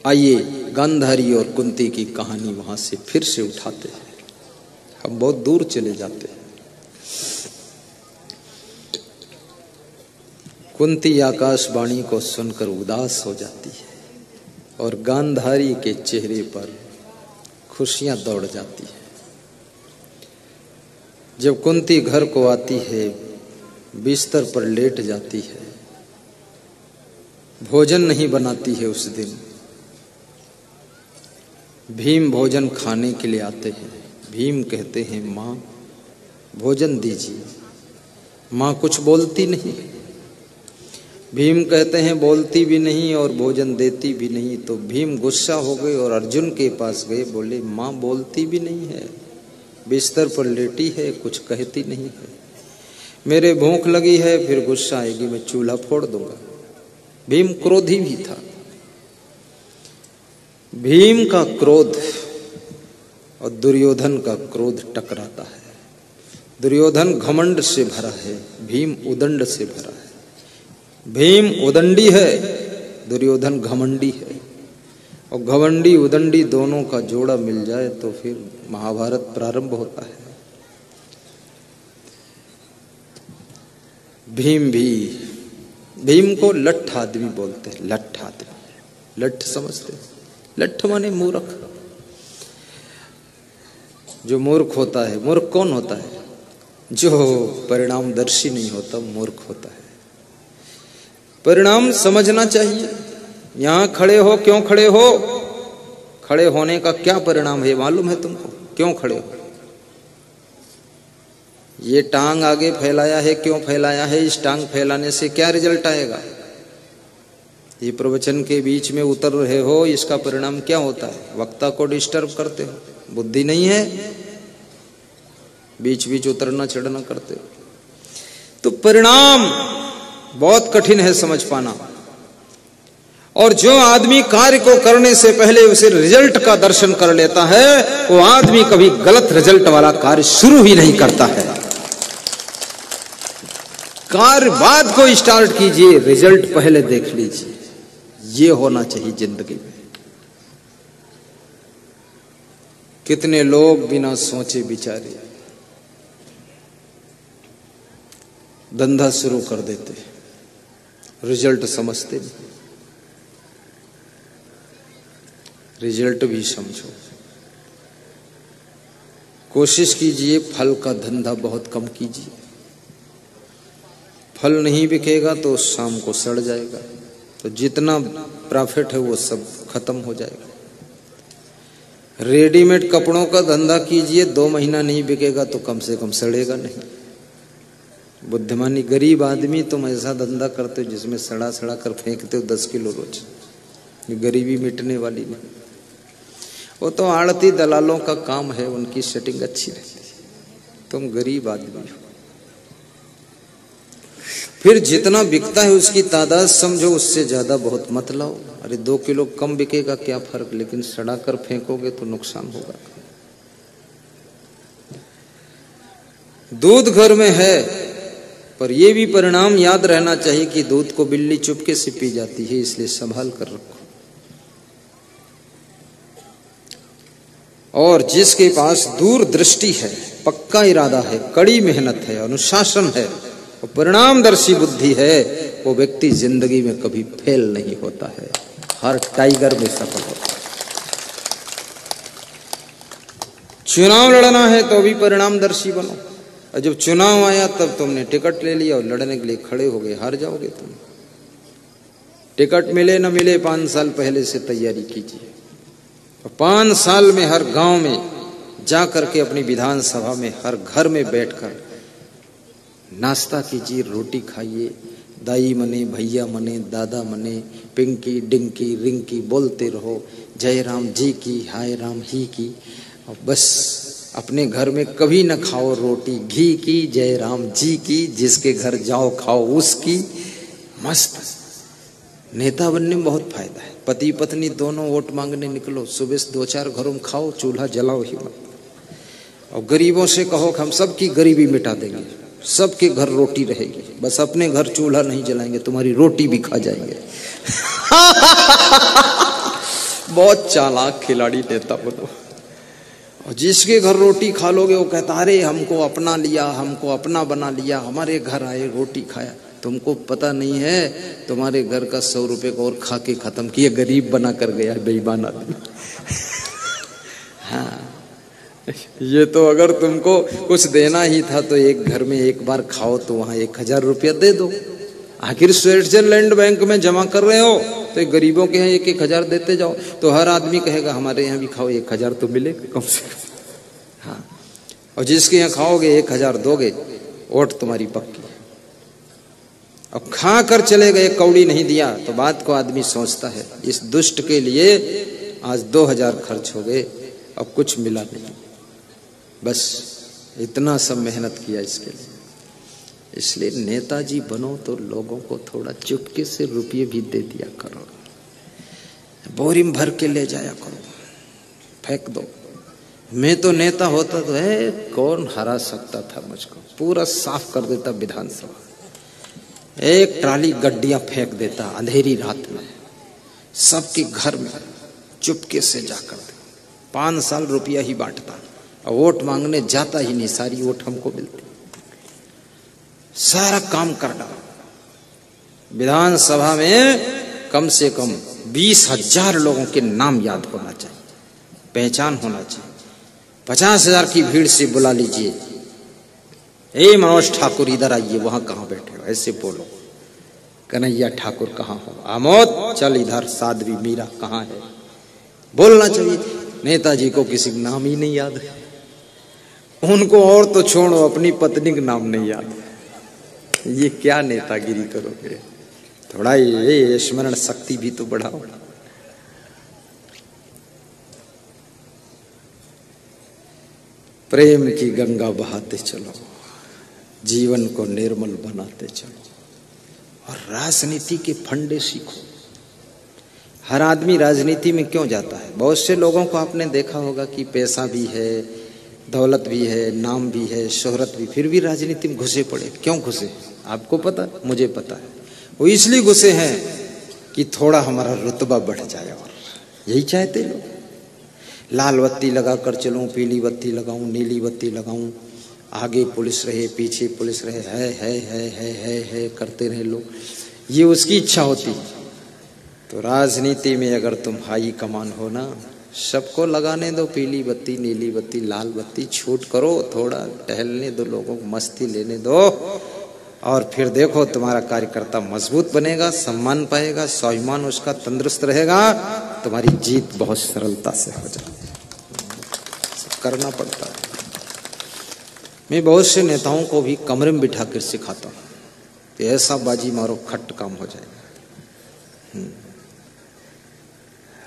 आइए गांधारी और कुंती की कहानी वहां से फिर से उठाते हैं। हम बहुत दूर चले जाते हैं। कुंती आकाशवाणी को सुनकर उदास हो जाती है और गांधारी के चेहरे पर खुशियां दौड़ जाती है। जब कुंती घर को आती है, बिस्तर पर लेट जाती है, भोजन नहीं बनाती है उस दिन। भीम भोजन खाने के लिए आते हैं। भीम कहते हैं, माँ भोजन दीजिए। माँ कुछ बोलती नहीं। भीम कहते हैं, बोलती भी नहीं और भोजन देती भी नहीं। तो भीम गुस्सा हो गए और अर्जुन के पास गए, बोले माँ बोलती भी नहीं है, बिस्तर पर लेटी है, कुछ कहती नहीं है, मेरे भूख लगी है, फिर गुस्सा आएगी, मैं चूल्हा फोड़ दूंगा। भीम क्रोधी भी था। भीम का क्रोध और दुर्योधन का क्रोध टकराता है। दुर्योधन घमंड से भरा है, भीम उदंड से भरा है। भीम उदंडी है, दुर्योधन घमंडी है। और घमंडी उदंडी दोनों का जोड़ा मिल जाए तो फिर महाभारत प्रारंभ होता है। भीम को लट्ठ आदमी बोलते हैं। लट्ठ आदमी, लट्ठ समझते हैं? लट्ठ माने मूर्ख। जो मूर्ख होता है, मूर्ख कौन होता है? जो परिणामदर्शी नहीं होता, मूर्ख होता है। परिणाम समझना चाहिए। यहां खड़े हो, क्यों खड़े हो? खड़े होने का क्या परिणाम है मालूम है तुमको? क्यों खड़े हो? ये टांग आगे फैलाया है, क्यों फैलाया है? इस टांग फैलाने से क्या रिजल्ट आएगा? ये प्रवचन के बीच में उतर रहे हो, इसका परिणाम क्या होता है? वक्ता को डिस्टर्ब करते हो। बुद्धि नहीं है, बीच बीच उतरना चढ़ना करते हो। तो परिणाम बहुत कठिन है समझ पाना। और जो आदमी कार्य को करने से पहले उसे रिजल्ट का दर्शन कर लेता है, वो आदमी कभी गलत रिजल्ट वाला कार्य शुरू ही नहीं करता है। कार्य बाद को स्टार्ट कीजिए, रिजल्ट पहले देख लीजिए। ये होना चाहिए जिंदगी में। कितने लोग बिना सोचे विचारे धंधा शुरू कर देते, रिजल्ट समझते नहीं। रिजल्ट भी समझो। कोशिश कीजिए, फल का धंधा बहुत कम कीजिए। फल नहीं बिकेगा तो शाम को सड़ जाएगा, तो जितना प्रॉफिट है वो सब खत्म हो जाएगा। रेडीमेड कपड़ों का धंधा कीजिए, 2 महीना नहीं बिकेगा तो कम से कम सड़ेगा नहीं। बुद्धिमानी गरीब आदमी तुम ऐसा धंधा करते हो जिसमें सड़ा सड़ा कर फेंकते हो 10 किलो रोज। ये गरीबी मिटने वाली नहीं। वो तो आड़ती दलालों का काम है, उनकी सेटिंग अच्छी रहती है। तुम गरीब आदमी हो। फिर जितना बिकता है उसकी तादाद समझो, उससे ज्यादा बहुत मत लाओ। अरे 2 किलो कम बिकेगा क्या फर्क, लेकिन सड़ा कर फेंकोगे तो नुकसान होगा। दूध घर में है, पर यह भी परिणाम याद रहना चाहिए कि दूध को बिल्ली चुपके से पी जाती है, इसलिए संभाल कर रखो। और जिसके पास दूरदृष्टि है, पक्का इरादा है, कड़ी मेहनत है, अनुशासन है और परिणामदर्शी बुद्धि है, वो व्यक्ति जिंदगी में कभी फेल नहीं होता है, हर टाइगर में सफल होता है। चुनाव लड़ना है तो भी परिणामदर्शी बनो। और जब चुनाव आया तब तुमने टिकट ले लिया और लड़ने के लिए खड़े हो गए, हार जाओगे तुम। टिकट मिले न मिले 5 साल पहले से तैयारी कीजिए। 5 साल में हर गांव में जा करके अपनी विधानसभा में हर घर में बैठकर नाश्ता कीजिए, रोटी खाइए, दाई मने, भैया मने, दादा मने, पिंकी डिंकी रिंकी बोलते रहो, जय राम जी की, हाय राम ही की। और बस अपने घर में कभी न खाओ रोटी घी की, जय राम जी की, जिसके घर जाओ खाओ उसकी। मस्त नेता बनने में बहुत फायदा है। पति पत्नी दोनों वोट मांगने निकलो, सुबह से 2-4 घरों में खाओ, चूल्हा जलाओ ही मत। और गरीबों से कहो कि हम सबकी गरीबी मिटा देंगे, सबके घर रोटी रहेगी, बस अपने घर चूल्हा नहीं जलाएंगे, तुम्हारी रोटी भी खा जाएंगे। बहुत चालाक खिलाड़ी नेता बनो। और जिसके घर रोटी खा लोगे वो कहता अरे हमको अपना लिया, हमको अपना बना लिया, हमारे घर आए रोटी खाया। तुमको पता नहीं है तुम्हारे घर का 100 रुपए को और खा के खत्म किया, गरीब बना कर गया बेईमान आदमी। हाँ, ये तो अगर तुमको कुछ देना ही था तो एक घर में एक बार खाओ तो वहां 1000 रुपया दे दो। आखिर स्विट्जरलैंड बैंक में जमा कर रहे हो तो गरीबों के यहाँ 1-1000 देते जाओ, तो हर आदमी कहेगा हमारे यहाँ भी खाओ, 1000 तो मिलेगा कम से कम। हाँ, और जिसके यहाँ खाओगे 1000 दोगे, वोट तुम्हारी पक्की है। अब खा कर चले गए, कौड़ी नहीं दिया, तो बात को आदमी सोचता है इस दुष्ट के लिए आज 2000 खर्च हो गए, अब कुछ मिला नहीं, बस इतना सब मेहनत किया इसके लिए। इसलिए नेताजी बनो तो लोगों को थोड़ा चुपके से रुपये भी दे दिया करो, बोरी में भर के ले जाया करो, फेंक दो। मैं तो नेता होता तो है कौन हरा सकता था मुझको, पूरा साफ कर देता विधानसभा, एक ट्राली गड्डियां फेंक देता अंधेरी रात में सबके घर में, चुपके से जाकर दे। 5 साल रुपया ही बांटता और वोट मांगने जाता ही नहीं, सारी वोट हमको मिलती। सारा काम कर डाला। विधानसभा में कम से कम 20,000 लोगों के नाम याद होना चाहिए, पहचान होना चाहिए। 50,000 की भीड़ से बुला लीजिए, ए मनोज ठाकुर इधर आइए, वहां कहां बैठे हो, ऐसे बोलो। कन्हैया ठाकुर कहां हो, आमोद चल इधर, साध्वी मीरा कहां है, बोलना चाहिए। नेताजी को किसी का नाम ही नहीं याद है, उनको और तो छोड़ो अपनी पत्नी का नाम नहीं याद है। ये क्या नेतागिरी करोगे, थोड़ा ये स्मरण शक्ति भी तो बढ़ाओ। प्रेम की गंगा बहाते चलो, जीवन को निर्मल बनाते चलो, और राजनीति के फंडे सीखो। हर आदमी राजनीति में क्यों जाता है? बहुत से लोगों को आपने देखा होगा कि पैसा भी है, दौलत भी है, नाम भी है, शोहरत भी, फिर भी राजनीति में घुसे पड़े। क्यों घुसे आपको पता, मुझे पता है। वो इसलिए घुसे हैं कि थोड़ा हमारा रुतबा बढ़ जाए, और यही चाहते लोग। लाल बत्ती लगा कर चलूं, पीली बत्ती लगाऊं, नीली बत्ती लगाऊं, आगे पुलिस रहे, पीछे पुलिस रहे, है करते रहे लोग, ये उसकी इच्छा होती है। तो राजनीति में अगर तुम हाई कमान हो ना, सबको लगाने दो पीली बत्ती, नीली बत्ती, लाल बत्ती, छूट करो, थोड़ा टहलने दो, लोगों को मस्ती लेने दो, और फिर देखो तुम्हारा कार्यकर्ता मजबूत बनेगा, सम्मान पाएगा, स्वाभिमान उसका तंदुरुस्त रहेगा, तुम्हारी जीत बहुत सरलता से हो जाएगी। करना पड़ता है। मैं बहुत से नेताओं को भी कमरे में बिठा कर सिखाता हूँ कि ऐसा बाजी मारो खट काम हो जाएगा।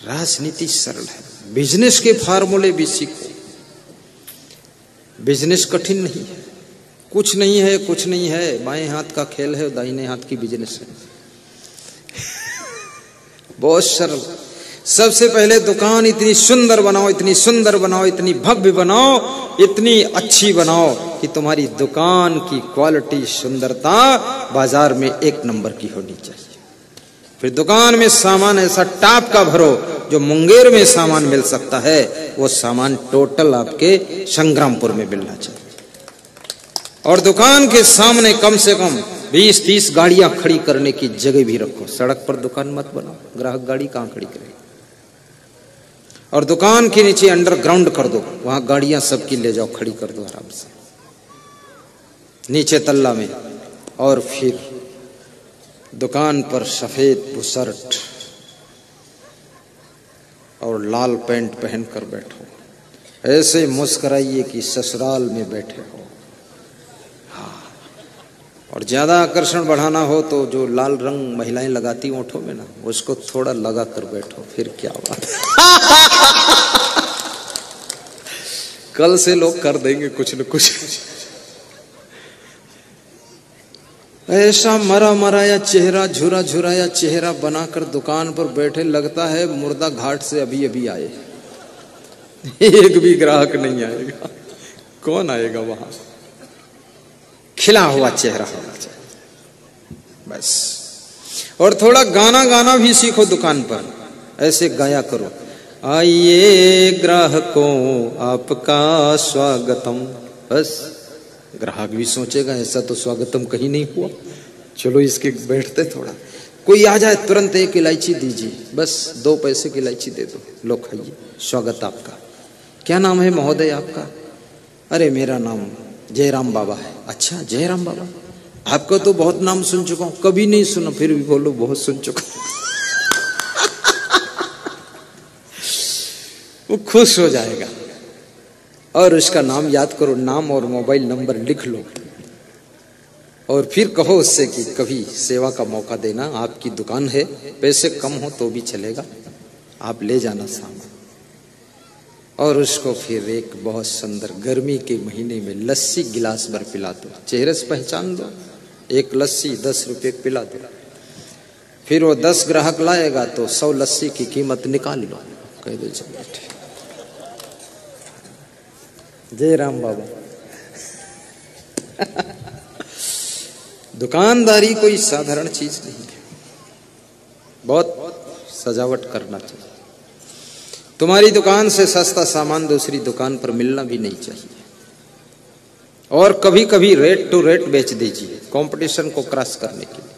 राजनीति सरल है, बिजनेस के फार्मूले भी सीखो। बिजनेस कठिन नहीं है, कुछ नहीं है, कुछ नहीं है, बाएं हाथ का खेल है, दाहिने हाथ की बिजनेस है। बहुत सरल। सबसे पहले दुकान इतनी सुंदर बनाओ, इतनी सुंदर बनाओ, इतनी भव्य बनाओ, इतनी अच्छी बनाओ कि तुम्हारी दुकान की क्वालिटी, सुंदरता बाजार में 1 नंबर की होनी चाहिए। फिर दुकान में सामान ऐसा टॉप का भरो जो मुंगेर में सामान मिल सकता है, वो सामान टोटल आपके संग्रामपुर में मिलना चाहिए। और दुकान के सामने कम से कम 20-30 गाड़ियां खड़ी करने की जगह भी रखो। सड़क पर दुकान मत बनाओ, ग्राहक गाड़ी कहां खड़ी करेगा। और दुकान के नीचे अंडरग्राउंड कर दो, वहां गाड़ियां सबकी ले जाओ, खड़ी कर दो आराम से नीचे तल्ला में। और फिर दुकान पर सफेद बुशर्ट और लाल पैंट पहनकर बैठो, ऐसे मुस्कुराइए कि ससुराल में बैठे हो। और ज्यादा आकर्षण बढ़ाना हो तो जो लाल रंग महिलाएं लगाती ओंठों में ना, उसको थोड़ा लगा कर बैठो, फिर क्या बात। कल से लोग कर देंगे कुछ न कुछ। ऐसा मरा मराया चेहरा, झुरा झुराया चेहरा बनाकर दुकान पर बैठे, लगता है मुर्दा घाट से अभी अभी आए। एक भी ग्राहक नहीं आएगा, कौन आएगा वहां। खिला हुआ चेहरा होना चाहिए बस। और थोड़ा गाना गाना भी सीखो दुकान पर, ऐसे गाया करो। आइए ग्राहकों आपका स्वागतम। बस ग्राहक भी सोचेगा ऐसा तो स्वागतम कहीं नहीं हुआ, चलो इसके बैठते थोड़ा। कोई आ जाए तुरंत एक इलायची दीजिए, बस 2 पैसे की इलायची दे दो, लो खाइए, स्वागत आपका। क्या नाम है महोदय आपका? अरे मेरा नाम जयराम बाबा है। अच्छा जयराम बाबा, आपका तो बहुत नाम सुन चुका हूँ। कभी नहीं सुना, फिर भी बोलो बहुत सुन चुका। वो खुश हो जाएगा। और उसका नाम याद करो, नाम और मोबाइल नंबर लिख लो, और फिर कहो उससे कि कभी सेवा का मौका देना, आपकी दुकान है, पैसे कम हो तो भी चलेगा, आप ले जाना सामान। और उसको फिर एक बहुत सुंदर गर्मी के महीने में लस्सी गिलास भर पिला दो, चेहरे से पहचान दो, एक लस्सी 10 रुपये पिला दो। फिर वो 10 ग्राहक लाएगा तो 100 लस्सी की कीमत निकाल लो, कह दो चलो बैठे। जय राम बाबा। दुकानदारी कोई साधारण चीज नहीं है, बहुत सजावट करना चाहिए। तुम्हारी दुकान से सस्ता सामान दूसरी दुकान पर मिलना भी नहीं चाहिए। और कभी कभी रेट टू रेट बेच दीजिए, कंपटीशन को क्रॉस करने के लिए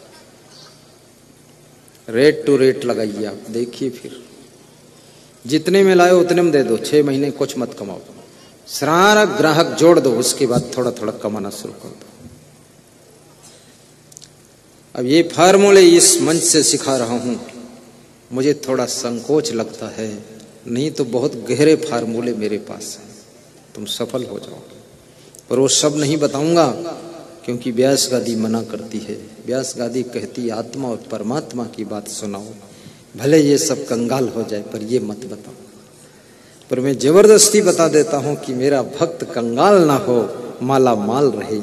रेट टू रेट लगाइए। आप देखिए, फिर जितने में लाए उतने में दे दो, 6 महीने कुछ मत कमाओ, सारा ग्राहक जोड़ दो, उसके बाद थोड़ा थोड़ा कमाना शुरू कर दो। अब ये फार्मूले इस मंच से सिखा रहा हूं, मुझे थोड़ा संकोच लगता है, नहीं तो बहुत गहरे फार्मूले मेरे पास हैं, तुम सफल हो जाओगे। पर वो सब नहीं बताऊंगा, क्योंकि व्यास गादी मना करती है। व्यास गादी कहती आत्मा और परमात्मा की बात सुनाओ, भले ये सब कंगाल हो जाए पर ये मत बताओ। पर मैं जबरदस्ती बता देता हूं कि मेरा भक्त कंगाल ना हो, माला माल रहे।